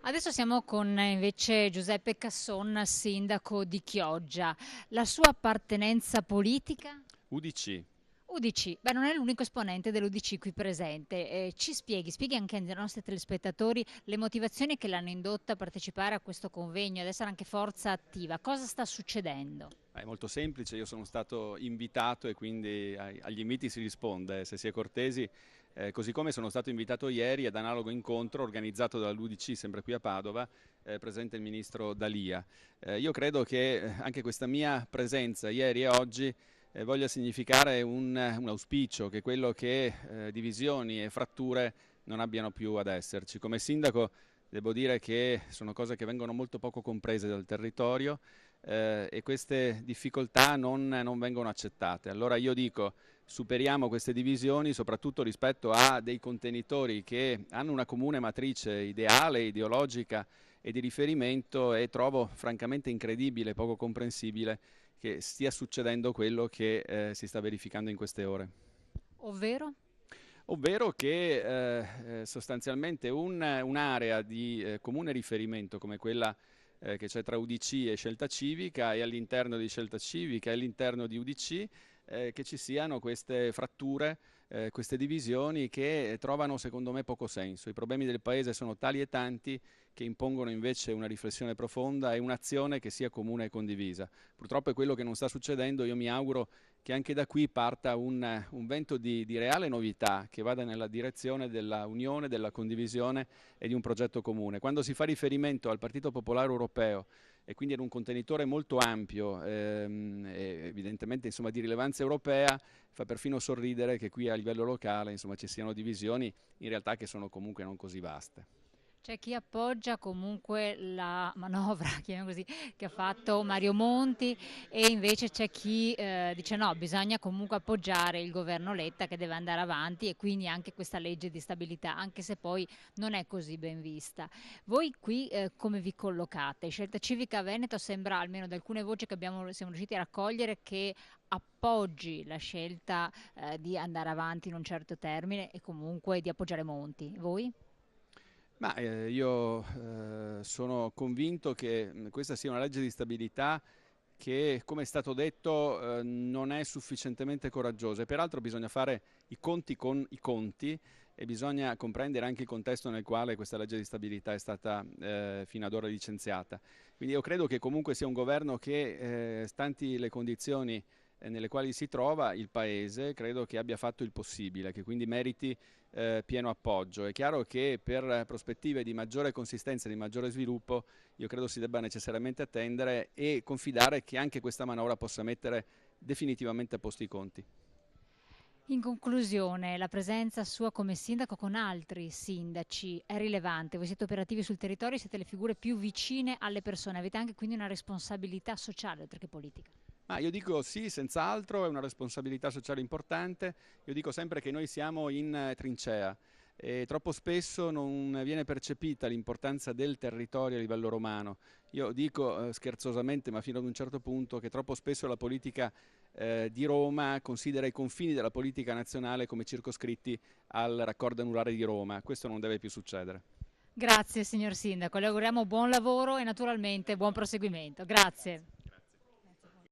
Adesso siamo con invece Giuseppe Casson, sindaco di Chioggia. La sua appartenenza politica? UDC. UDC. Beh, non è l'unico esponente dell'UDC qui presente. Ci spieghi anche ai nostri telespettatori le motivazioni che l'hanno indotta a partecipare a questo convegno, ad essere anche forza attiva. Cosa sta succedendo? È molto semplice, io sono stato invitato e quindi agli inviti si risponde, se si è cortesi, così come sono stato invitato ieri ad analogo incontro organizzato dall'UDC sempre qui a Padova, presente il ministro D'Alia. Io credo che anche questa mia presenza ieri e oggi voglia significare un auspicio, che quello che divisioni e fratture non abbiano più ad esserci. Come sindaco devo dire che sono cose che vengono molto poco comprese dal territorio e queste difficoltà non vengono accettate. Allora io dico, superiamo queste divisioni soprattutto rispetto a dei contenitori che hanno una comune matrice ideale, ideologica e di riferimento, e trovo francamente incredibile, poco comprensibile che stia succedendo quello che si sta verificando in queste ore. Ovvero? Ovvero che sostanzialmente un'area di comune riferimento come quella che c'è tra UDC e Scelta Civica, e all'interno di Scelta Civica e all'interno di UDC che ci siano queste fratture, queste divisioni che trovano secondo me poco senso. I problemi del Paese sono tali e tanti che impongono invece una riflessione profonda e un'azione che sia comune e condivisa. Purtroppo è quello che non sta succedendo. Io mi auguro che anche da qui parta un vento di reale novità che vada nella direzione della unione, della condivisione e di un progetto comune. Quando si fa riferimento al Partito Popolare Europeo e quindi ad un contenitore molto ampio, evidentemente insomma, di rilevanza europea, fa perfino sorridere che qui a livello locale insomma, ci siano divisioni in realtà che sono comunque non così vaste. C'è chi appoggia comunque la manovra, chiamiamo così, che ha fatto Mario Monti, e invece c'è chi dice no, bisogna comunque appoggiare il governo Letta che deve andare avanti, e quindi anche questa legge di stabilità, anche se poi non è così ben vista. Voi qui come vi collocate? Scelta Civica Veneto sembra, almeno da alcune voci che siamo riusciti a raccogliere, che appoggi la scelta di andare avanti in un certo termine e comunque di appoggiare Monti. Voi? Ma io sono convinto che questa sia una legge di stabilità che, come è stato detto, non è sufficientemente coraggiosa, e peraltro bisogna fare i conti con i conti e bisogna comprendere anche il contesto nel quale questa legge di stabilità è stata fino ad ora licenziata. Quindi io credo che comunque sia un governo che, stanti le condizioni nelle quali si trova il Paese, credo che abbia fatto il possibile, che quindi meriti pieno appoggio. È chiaro che per prospettive di maggiore consistenza e di maggiore sviluppo io credo si debba necessariamente attendere e confidare che anche questa manovra possa mettere definitivamente a posto i conti. In conclusione, la presenza sua come sindaco con altri sindaci è rilevante. Voi siete operativi sul territorio, siete le figure più vicine alle persone, avete anche quindi una responsabilità sociale oltre che politica. Ma io dico sì, senz'altro, è una responsabilità sociale importante. Io dico sempre che noi siamo in trincea e troppo spesso non viene percepita l'importanza del territorio a livello romano. Io dico scherzosamente, ma fino ad un certo punto, che troppo spesso la politica di Roma considera i confini della politica nazionale come circoscritti al raccordo anulare di Roma. Questo non deve più succedere. Grazie signor sindaco, le auguriamo buon lavoro e naturalmente buon proseguimento. Grazie.